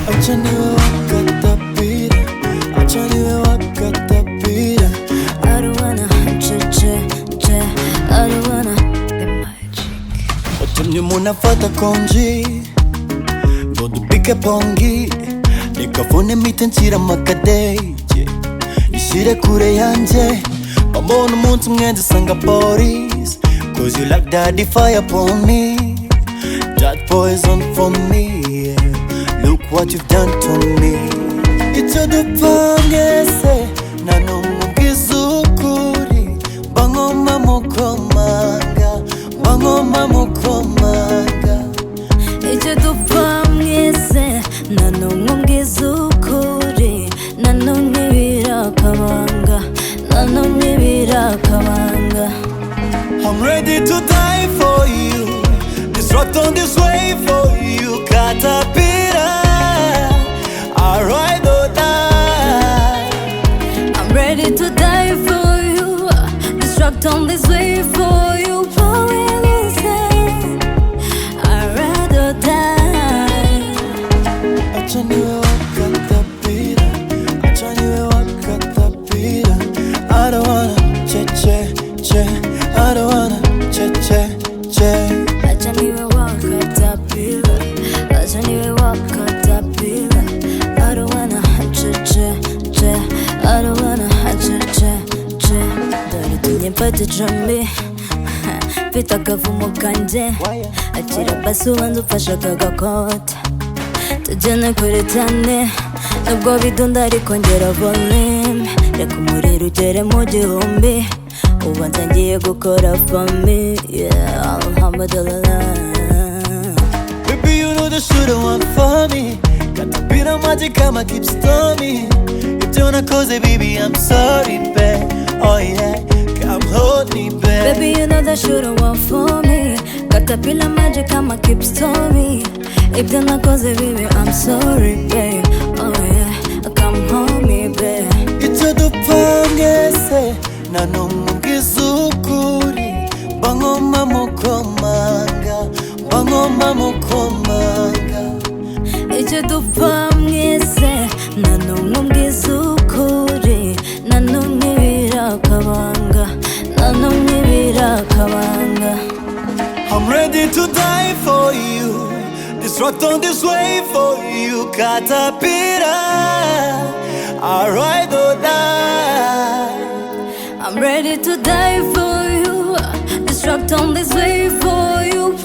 Acha niwe wakatapira, acha niwe wakatapira. I don't wanna I don't wanna the magic. Watumye munafata konji ngo dupike pongi, nikavune mite nshyira amakadege, ishyire kure yanjye. Mbona umunsi umwe nzisanga police, cause you like daddy fire upon me. That poison for me, yeah. Look what you've done to me. Icyo dupange se nta n'umwe ubwiza ukuri. Bangoma mukomanga, bangoma mukomanga. Icyo dupfa mwese nta n'umwe umbwiza ukuri, nta n'umwe birakabanga, nta n'umwe birakabanga. I'm ready to die for you, disrupt on this way for you. Caterpillar, I ride or die. I'm ready to die for you, destruct on this way for you. But when you say I'd rather die, Acha niwe wakatapira, acha niwe wakatapira. I don't wanna che, I don't wanna che. acha niwe wakatapila, acha niwe wakatapila. I don't wanna I don't wanna dore tumye mfata icumbi mfite akavumo kanjye, akira basi ubanza ufashe aka gakota tujyane kure cyane, nubwo bidunda ariko ngera volume, reka umuriro ugere mu gihumbi, ubanza ngiye gukora fami, yeah, alhamdulillah. Baby, you know the shooter want for me. Caterpillar magic, I'ma keep storming. Ibyo nakoze, baby, I'm sorry, babe. Oh yeah, come hold me, babe. Baby, you know that shouldn't want for me. Caterpillar magic, I'ma keep stormy. Ibyo nakoze, baby, I'm sorry, babe. Oh yeah, come hold me, babe. Icyo dupange se nta n'umwe ubwiza ukuri. Bangoma mukomanga, bangoma mukomanga. Icyo dupfa mwese nta n'umwe umbwiza ukuri, nta n'umwe birakabanga, nta n'umwe birakabanga. I'm ready to die for you, disrupt on this way for you. Caterpillar, I ride or die. I'm ready to die for you, destruct on this way for you.